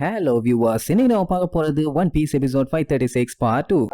Hello viewers, இன்னைக்கு நம்ம பார்க்க போறது One Piece episode 536 part 2.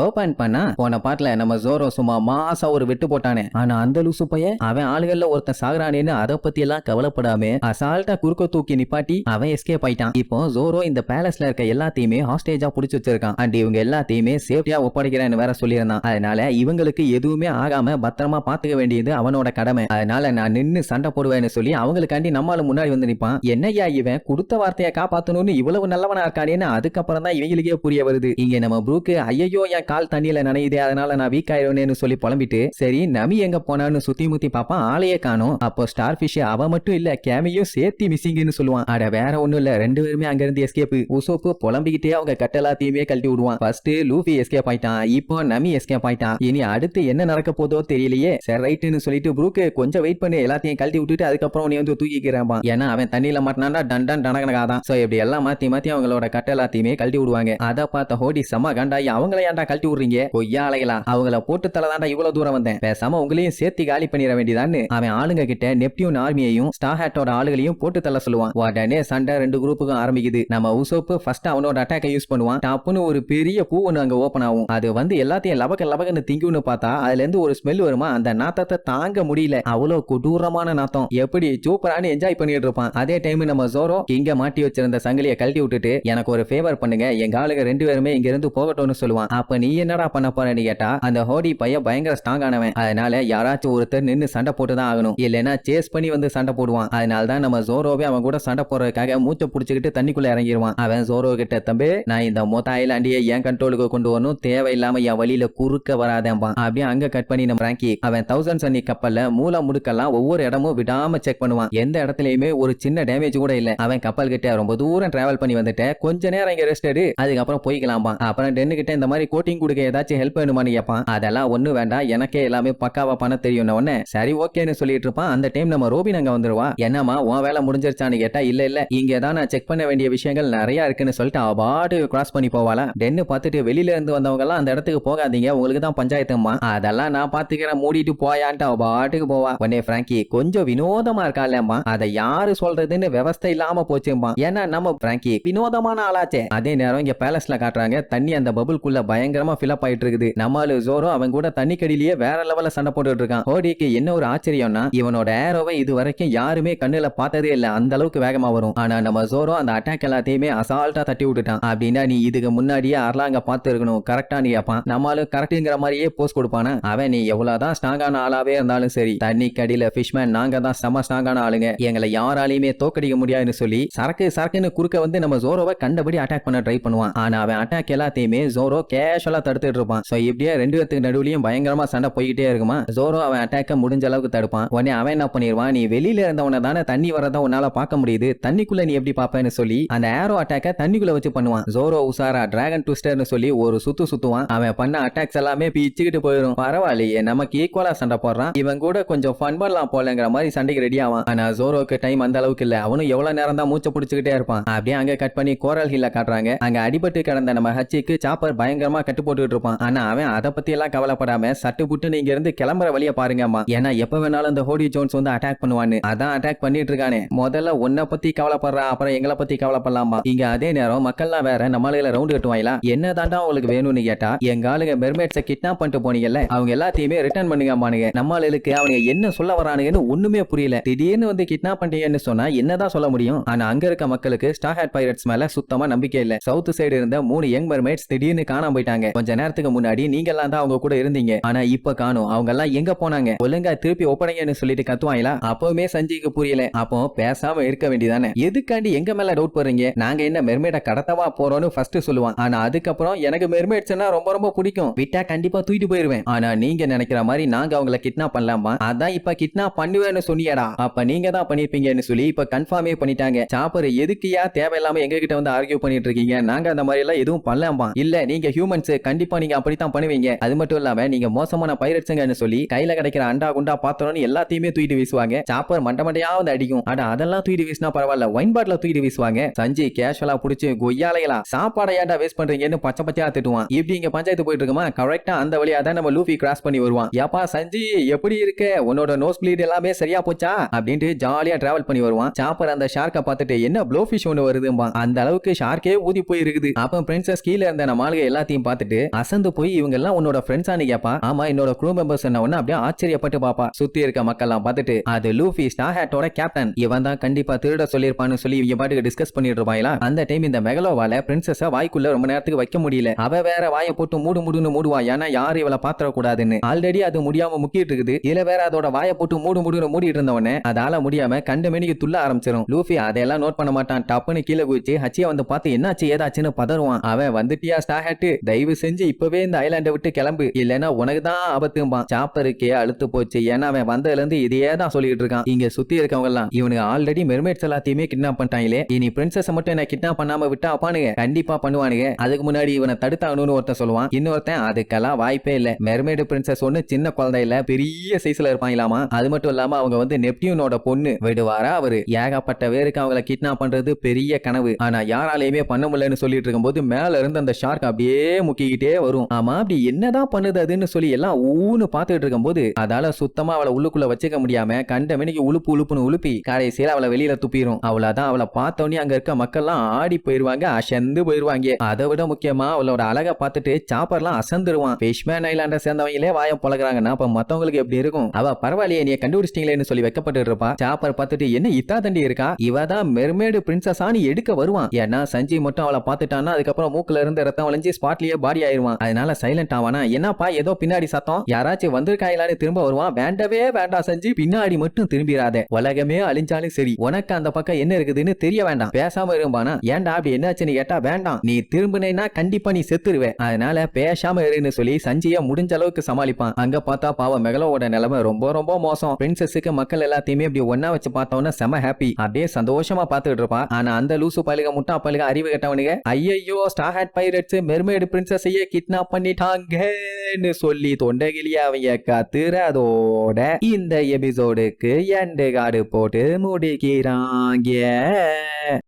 Open பண்ணா போன பாட்டுல நம்ம ஜோரோ சும்மா மாசா ஒரு வெட்டு போட்டானே. ஆனா அந்த லூசு பையன் அவன் ஆளுகள்ல ஒருத்தன் சாகுறானேன்னு அதை பத்தி எல்லாம் கவலைப்படாம அசால்ட்டா குறுக்க தூக்கி நிப்பாட்டி அவன் எஸ்கேப் ஆயிட்டான். இப்போ ஜோரோ இந்த பேலஸ்ல இருக்க எல்லாத்தையுமே ஹாஸ்டேஜா புடிச்சு வச்சிருக்கான். அண்ட் இவங்க எல்லாத்தையுமே சேஃப்டியா ஒப்படைக்கிறேன்னு வேற சொல்லியிருந்தான். அதனால இவங்களுக்கு எதுவுமே ஆகாம பத்திரமா பாத்துக்க வேண்டியது அவனோட கடமை. அதனால நான் நின்னு சண்டை போடுவேன்னு சொல்லி அவங்களுக்காண்டி நம்மால முன்னாடி வந்து நிப்பான். என்னையா இவன் கொடுத்த வார்த்தையை காப்பாத்தணும்னு இவ்வளவு நல்லவனா இருக்கானேன்னு அதுக்கப்புறம் தான் இவங்களுக்கே புரிய வருது. இங்க நம்ம ப்ரூக்கு ஐயோ என் கால் தண்ணியில நனையுதே அதனால நான் வீக் ஆயிடுவேன்னு சொல்லி புலம்பிட்டு சரி நமி எங்க போனான்னு சுத்தி முத்தி பாப்பான். ஆளையே காணோம். அப்போ ஸ்டார் பிஷ் அவ மட்டும் இல்ல கேமியும் சேர்த்தி மிஸ்ஸிங்னு சொல்லுவான். அட வேற ஒண்ணும் இல்ல, ரெண்டு பேருமே அங்க இருந்து எஸ்கேப். உசோப்பு புலம்பிக்கிட்டே அவங்க கட்டெல்லாத்தையுமே கழட்டி விடுவான். ஃபர்ஸ்ட் லூஃபி எஸ்கேப் ஆயிட்டான், இப்போ நமி எஸ்கேப் ஆயிட்டான். இனி அடுத்து என்ன நடக்க போதோ தெரியலையே. சரி ரைட்டுன்னு சொல்லிட்டு ப்ரூக்கு கொஞ்சம் வெயிட் பண்ணி எல்லாத்தையும் கழட்டி விட்டுட்டு அதுக்கப்புறம் நீ வந்து தூக்கிக்கிறான். ஏன்னா அவன் தண்ணியில மாட்டினா டன் டனகனகாதான். சோ இப்படி எல்லாம் மாத்தி மாத்தி அவங்களோட கட்டெல்லாத்தையுமே கழட்டி விடுவாங்க. அதை பார்த்த ஹோடி செம்ம கண்டாயி அவங்கள ஏன்டா கழட்டி விடுறீங்க கொய்யா அலைகளா, அவங்கள போட்டு தலதாண்டா இவ்வளவு தூரம் வந்தேன், பேசாம உங்களையும் சேர்த்து காலி பண்ணிட வேண்டியதான்னு அவன் ஆளுங்க கிட்ட நெப்டியூன் ஆர்மியையும் ஸ்டார் ஹேட்டோட ஆளுகளையும் போட்டு தள்ள சொல்லுவான். உடனே சண்டை ரெண்டு குரூப்புக்கும் ஆரம்பிக்குது. நம்ம உசோப்பு ஃபர்ஸ்ட் அவனோட அட்டாக்கை யூஸ் பண்ணுவான். டாப்புன்னு ஒரு பெரிய பூ ஒன்று அங்க ஓபன் ஆகும். அது வந்து எல்லாத்தையும் லபகன்னு திங்குன்னு பார்த்தா அதுல இருந்து ஒரு ஸ்மெல் வருமா. அந்த நாத்தத்தை தாங்க முடியல, அவ்வளவு கொடூரமான நாத்தம். எப்படி சூப்பரானு என்ஜாய் பண்ணிட்டு இருப்பான். அதே டைம் நம்ம ஜோரோ இங்க மாட்டி வச்சிருந்த சங்கிலியை கழட்டி விட்டுட்டு எனக்கு ஒரு ஃபேவர் பண்ணுங்க, எங்க ஆளுங்க ரெண்டு பேருமே இங்க இருந்து போகட்டும்னு சொல்லுவான். அப்ப நீ என்னடா பண்ண போறேன்னு கேட்டா அந்த ஹோடி பையன் பயங்கர ஸ்ட்ராங் ஆனவன். அதனால யாராச்சும் ஒருத்தர் நின்னு சண்டை போட்டுதான் ஆகணும், இல்லைன்னா சேஸ் பண்ணி வந்து சண்டை போடுவான். அதனால தான் நம்ம ஜோரோவே அவன் கூட சண்டை போடுறதுக்காக மூச்சை புடிச்சுக்கிட்டு தண்ணிக்குள்ள இறங்கிடுவான். அவன் ஜோரோ கிட்ட தம்பி நான் இந்த மொத்த ஐலாண்டியை என் கண்ட்ரோலுக்கு கொண்டு வரணும், தேவையில்லாம என் வழியில குறுக்க வராதேன்பான். அப்படியே அங்க கட் பண்ணி நம்ம ராங்கி அவன் 1000 சன்னி கப்பல்ல மூல முடுக்கெல்லாம் ஒவ்வொரு இடமும் விடாம செக் பண்ணுவான். எந்த இடத்துலயுமே ஒரு சின்ன டேமேஜ் கூட இல்ல. அவன் கப்பல் கிட்ட ரொம்ப தூரம் டிராவல் பண்ணி வந்துட்டு கொஞ்ச நேரம் இங்க ரெஸ்ட் எடு, அதுக்கப்புறம் போய்க்கலாம்பா. அப்புறம் டென்னு கிட்ட இந்த மாதிரி கோட்டிங் கொடுக்க ஏதாச்சும் ஹெல்ப் வேணுமான்னு கேட்பான். அதெல்லாம் ஒண்ணு வேண்டாம், எனக்கே எல்லாமே பக்காவா பண்ண தெரியும். உடனே சரி ஓகேன்னு சொல்லிட்டு இருப்பான். அந்த டைம் நம்ம ரோபின் அங்க வந்துருவா. என்னமா உன் வேலை முடிஞ்சிருச்சான்னு கேட்டா இல்ல இங்க தான் நான் செக் பண்ண வேண்டிய விஷயங்கள் நிறைய இருக்குன்னு சொல்லிட்டு அவ பாட்டு கிராஸ் பண்ணி போவாளா. டென்னு பார்த்துட்டு வெளியில இருந்து வந்தவங்க எல்லாம் அந்த இடத்துக்கு போகாதீங்க, உங்களுக்கு தான் பஞ்சாயத்துமா, அதெல்லாம் நான் பாத்துக்கிறேன் மூடிட்டு போயான்ட்டு அவ பாட்டுக்கு போவா. உடனே பிராங்கி கொஞ்சம் வினோதமா இருக்காளேம்மா, அதை யாரு சொல்றதுன்னு விவஸ்தை இல்லாம போச்சுமா. ஏன்னா நம்ம பிராங்கி வினோதமான ஆளாச்சே. அதே நேரம் இங்க பேலஸ்ல காட்டுறாங்க தண்ணி அந்த பபுள்குள்ள பயங்கரமா ஃபில் ஆயிட்டு இருக்குது. நம்மளு ஜோரோ அவன் கூட தண்ணி கடியிலேயே வேற லெவல்ல சண்டை போட்டுட்டு இருக்கான். ஹோடிக்கு என்ன ஒரு ஆச்சரியம்னா இவனோட ஏரோவை இது வரைக்கும் யாருமே கண்ணுல பார்த்ததே இல்ல, அந்த அளவுக்கு வேகமா வரும். ஆனா நம்ம ஜோரோ அந்த அட்டாக் எல்லாத்தையுமே அசால்ட்டா தட்டி விட்டுட்டான். அப்படின்னா நீ இதுக்கு முன்னாடியே அர்லாங்க பார்த்து இருக்கணும் கரெக்டா நீ கேப்பான். நம்மளும் கரெக்ட்ங்கிற மாதிரியே போஸ்ட் கொடுப்பானா. அவன் நீ எவ்வளவுதான் ஸ்ட்ராங்கான ஆளாவே இருந்தாலும் சரி தண்ணி கடியில ஃபிஷ்மேன் நாங்க தான் செம ஸ்ட்ராங்கான ஆளுங்க, எங்களை யாராலையுமே தோக்கடிக்க முடியாதுன்னு சொல்லி சரக்குன்னு குறுக்க வந்து நம்ம ஜோரோவை கண்டபடி அட்டாக் பண்ண ட்ரை பண்ணுவான். ஆனா அவன் அட்டாக் எல்லாத்தையுமே ஜோரோ கேஷுவலா தடுத்துட்டு இருப்பான். சோ இப்படியே ரெண்டு பேருக்கு நடுவுலயும் பயங்கரமா சண்டை போய்கிட்டே இருக்குமா. ஜோரோ அவன் அட்டாக்க முடிஞ்ச அளவுக்கு தடுப்பான். உடனே அவன் என்ன பண்ணிடுவான், நீ வெளியில இருந்தவன தானே தண்ணி வரத உன்னால பார்க்க முடியுது, தண்ணிக்குள்ள நீ எப்படி பாப்பேன்னு சொல்லி அந்த ஏரோ அட்டாக்க தண்ணிக்குள்ள வச்சு பண்ணுவான். ஜோரோ உசாரா டிராகன் ட்விஸ்டர்னு சொல்லி ஒரு சுத்துவான். அவன் பண்ண அட்டாக்ஸ் எல்லாமே பிச்சுக்கிட்டு போயிடும். பரவாயில்லையே நமக்கு ஈக்குவலா சண்டை போடுறான், இவன் கூட கொஞ்சம் ஃபன் பண்ணலாம் போலங்கிற மாதிரி சண்டைக்கு ரெடி ஆவான். ஆனா ஜோரோக்கு டைம் அந்த அளவுக்கு இல்ல, அவனும் எவ்வளவு நேரம் தான் மூச்சை பிடிச்சுக்கிட்டே இருப்பான். அப்படியே அங்க கட் பண்ணி கோரல் ஹில்ல காட்டுறாங்க. அங்க அடிபட்டு கிடந்த நம்ம ஹச்சிக்கு சாப்பர் பயங்கரமா கட்டு போட்டுட்டு இருப்பான். ஆனா அவன் அதை பத்தி எல்லாம் கவலைப்படாம சட்டு புட்டு நீங்க இருந்து கிளம்புற வழிய பாருங்கம்மா, ஏன்னா எப்ப வேணாலும் இந்த ஹோடி ஜோன்ஸ் வந்து அட்டாக் பண்ணுவான்னு. அதான் அட்டாக் பண்ணிட்டு இருக்கானே, முதல்ல உன்னை பத்தி கவலைப்படுறா அப்புறம் எங்களை பத்தி கவலைப்படலாமா. இங்க அதே நேரம் மக்கள்லாம் வேற நம்மளால ரவுண்ட் கட்டுவாங்களா, என்ன தாண்டா உங்களுக்கு வேணும்னு கேட்டா எங்க ஆளுங்க மெர்மேட்ஸை கிட்னாப் பண்ணிட்டு போனீங்கல்ல அவங்க எல்லாத்தையுமே ரிட்டர்ன் பண்ணுங்கம்மானுங்க. நம்மளுக்கு அவனுங்க என்ன சொல்ல வரானுங்கன்னு ஒண்ணுமே புரியல. திடீர்னு வந்து கிட்னாப் பண்ணிட்டீங்கன்னு சொன்னா என்னதான் சொல்ல முடியும். ஆனா அங்க இருக்க மக்களுக்கு ஸ்டார் ஹேட் பைரட்ஸ் மேல சுத்தமா நம்பிக்கை இல்ல. சவுத் சைடு இருந்த 3 யங் மெர்மேட்ஸ் திடீர்னு காணாம போயிட்டாங்க. கொஞ்ச நேரத்துக்கு முன்னாடி நீங்க எல்லாம் தான் அவங்க கூட இருந்தீங்க, ஆனா இப்ப காணும், அவங்க எல்லாம் எங்க போனாங்க, ஒழுங்கா திருப்பி ஒப்படைங்கன்னு சொல்லிட்டு கத்துவாங்களா. அப்பவுமே சஞ்சிக்கு புரியல. அப்போ பேசாம இருக்க வேண்டியதானே, எதுக்காண்டி எங்க மேல டவுட் போறீங்க, நாங்க என்ன மெர்மேட கடத்தவா போறோம்னு ஃபர்ஸ்ட் சொல்லுவான். ஆனா அதுக்கப்புறம் எனக்கு மெர்மேட்ஸ்னா ரொம்ப பிடிக்கும், விட்டா கண்டிப்பா தூக்கிட்டு போயிருவேன், ஆனா நீங்க நினைக்கிற மாதிரி நாங்க அவங்கள கிட்னாப் பண்ணலாமா, அதான் இப்ப கிட்னாப் பண்ணுவேன்னு சொன்னியடா, அப்ப நீங்க தான் பண்ணிருப்பீங்கன்னு சொல்லி இப்ப கன்ஃபார்மே பண்ணிட்டாங்க. சாப்பர் எதுக்குயா தேவையில்லாம எங்க கிட்ட வந்து ஆர்கியூ பண்ணிட்டு இருக்கீங்க, நாங்க அந்த மாதிரி எல்லாம் எதுவும் பண்ணலாமா, இல்ல நீங்க ஹியூமன்ஸ் பைரட்ஸ் கண்டிப்பா நீங்க அப்படித்தான் பண்ணுவீங்க. அது மட்டும் இல்லாம நீங்க மோசமான பைரட்ஸ்ங்கன்னு சொல்லி கையில கிடைக்கிற அண்டா குண்டா பாத்திரம்னு எல்லாத்தையுமே தூக்கிட்டு வீசுவாங்க. சாப்பர் மண்டமண்டையா வந்து அடிக்கும். அட அதெல்லாம் தூக்கிட்டு வீசினா பரவாயில்ல, ஒயின் பாட்டில தூக்கிட்டு வீசுவாங்க. சஞ்சய் கேஷுவலா புடிச்சு கொய்யாலைகளா சாப்பாடை ஏன்டா வேஸ்ட் பண்றீங்கன்னு பச்சை பச்சையா திட்டுவான். இப்படி இங்க பஞ்சாயத்து போயிட்டு இருக்குமா, கரெக்டா அந்த வழியா தான் நம்ம லூஃபி கிராஸ் பண்ணி வருவான். ஏப்பா சஞ்சய் எப்படி இருக்க, உன்னோட நோஸ் ப்ளீட் எல்லாமே சரியா போச்சா அப்படின்ட்டு ஜாலியா டிராவல் பண்ணி வருவான். சாப்பர் அந்த ஷார்க்கை பார்த்துட்டு என்ன ப்ளோ ஃபிஷ் ஒன்று வருதும்பா. அந்த அளவுக்கு ஷார்க்கே ஊதி போய் இருக்குது. அப்ப பிரின்சஸ் கீழே இருந்த நம்ம ஆளுங்க எல்லாத்தையும் பார்த்துட்டு அசந்து போய் இவங்க எல்லாம் உன்னோட ஃப்ரெண்ட்ஸானு கேப்பா. ஆமா என்னோட க்ரூ மெம்பர்ஸ் என்ன ஒண்ணு அப்படியே ஆச்சரியப்பட்டு பாப்பா. சுத்தி இருக்க மக்கள் எல்லாம் பார்த்துட்டு அது லூஃபி ஸ்டார் ஹேட்டோட கேப்டன், இவன் தான் கண்டிப்பா திருட சொல்லிருப்பான்னு சொல்லி இவங்க பாட்டுக்கு டிஸ்கஸ் பண்ணிட்டு இருப்பாங்களா. அந்த டைம் இந்த மெகலோவால பிரின்சஸ வாய்க்குள்ள ரொம்ப நேரத்துக்கு வைக்க முடியல. அவ வேற வாயை போட்டு மூடுன்னு மூடுவா. ஏன்னா யாரும் இவளை பாத்திர கூடாதுன்னு. ஆல்ரெடி அது முடியாம முக்கிட்டு இருக்குது. இதுல வேற அதோட வாயை போட்டு மூடுன்னு மூடிட்டு இருந்தவனே அதால முடியாம கண்ட மேனிக்கு துள்ள ஆரம்பிச்சிடும். லூஃபி அதெல்லாம் நோட் பண்ண மாட்டான். டப்புன்னு கீழே குதிச்சு ஹச்சியா வந்து பார்த்து என்னாச்சு ஏதாச்சுன்னு பதறுவான். அவன் வந்துட்டியா ஸ்டார் ஹேட், தயவு செஞ்சு இப்பவே இந்த ஐலாண்டை விட்டு கிளம்பு, இல்லைன்னா உனக்கு தான் ஆபத்தும்பான். சாப்பருக்கே அழுத்து போச்சு. ஏன்னா அவன் வந்ததுல இருந்து இதையே தான் சொல்லிட்டு இருக்கான். இங்க சுத்தி இருக்கவங்க எல்லாம் இவனுக்கு ஆல்ரெடி மெர்மைட்ஸ் எல்லாத்தையுமே கிட்னாப் பண்ணிட்டாங்களே, இனி பிரின்சஸ் மட்டும் என்ன கிட்னாப் பண்ணாம விட்டா அப்பானுங்க கண்டிப்பா பண்ணுவானுங்க. அதுக்கு முன்னாடி இவனை தடுத்தாகணும்னு ஒருத்தன் சொல்லுவான். இன்னொருத்தன் அதுக்கெல்லாம் வாய்ப்பே இல்ல, மெர்மைடு பிரின்சஸ் ஒண்ணு சின்ன குழந்தை இல்ல, பெரிய சைஸ்ல இருப்பாங்களாமா. அது மட்டும் இல்லாம அவங்க வந்து நெப்டியூனோட பொண்ணு. விடுவாரா அவரு, ஏகப்பட்ட பேருக்கு அவங்களை கிட்னாப் பண்றது பெரிய கனவு. ஆனா யாராலையுமே பண்ண முடியலன்னு சொல்லிட்டு இருக்கும்போது மேல இருந்து அந்த ஷார்க் அப்படியே முக்கிக்கிட்டே வரும். ஆமா அப்படி என்னதான் பண்ணுது அதுன்னு சொல்லி எல்லாம் ஊன்னு பாத்துட்டு இருக்கும்போது அதால சுத்தமா அவளை உள்ளுக்குள்ள வச்சுக்க முடியாம கண்ட மணிக்கு உழுப்புன்னு உழுப்பி கடைசியில அவளை வெளியில துப்பிடும். அவ்வளவுதான். அவளை பார்த்தோன்னே அங்க இருக்க மக்கள்லாம் ஆடி போயிருவாங்க, அசந்து போயிருவாங்க. அதை விட முக்கியமா அவளோட அழகை பார்த்துட்டு சாப்பர்லாம் அசந்துருவான். ஃபிஷ்மேன் ஐலாண்ட சேர்ந்தவங்களே வாயம் பழகுறாங்கன்னா அப்ப மத்தவங்களுக்கு எப்படி இருக்கும். அவ பரவாயில்லையே நீ கண்டுபிடிச்சிட்டீங்களேன்னு சொல்லி வைக்கப்பட்டு இருப்பா. சாப்பர் பார்த்துட்டு என்ன இத்தா தண்டி இருக்கா, இவ தான் மெர்மேடு பிரின்சஸானு எடுக்க வருவான். ஏன்னா சஞ்சய் மட்டும் அவளை பார்த்துட்டான்னா அதுக்கப்புறம் மூக்குல இருந்து ரத்தம் வளைஞ்சு ஸ்பாட்லயே பாடி ஆயிருவான். அதனால சைலண்ட் ஆவானா. என்னப்பா ஏதோ பின்னாடி சத்தம், யாராச்சும் வந்திருக்காங்களான்னு திரும்ப வருவான். வேண்டவே வேண்டாம் சஞ்சய், பின்னாடி மட்டும் திரும்பிடாத, உலகமே அழிஞ்சாலும் சரி உனக்கு அந்த பக்கம் என்ன இருக்குதுன்னு தெரிய வேண்டாம், பேசாம இருப்பானா. ஏன்டா அப்படி என்னாச்சுன்னு கேட்டா வேண்டாம், நீ திரும்பினா கண்டிப்பா நீ செத்துருவே, அதனால பேசாம இருன்னு சொல்லி சஞ்சய முடிஞ்ச அளவுக்கு சமாளிப்பான். அங்க பார்த்தா பாவம் மெகலோவோட நிலைமை ரொம்ப ரொம்ப மோசம். பிரின்சஸுக்கு மக்கள் எல்லாத்தையுமே இப்படி ஒன்னா வச்சு பார்த்தோன்னா செம ஹாப்பி, அப்படியே சந்தோஷமா பார்த்துட்டு இருப்பான். ஆனா அந்த லூசு பழுக முட்டா பழுக அறிவு கட்டவனுங்க ஐயோ ஸ்டார் ஹேட் பைரட்ஸ் மெர்மைடு பிரின்சஸையே கிட்னாப் பண்ணிட்டாங்கன்னு சொல்லி தொண்டைகிளிய அவங்க கத்துறதோட இந்த எபிசோடுக்கு எண்டு கார்டு போட்டு முடிக்கிறாங்க.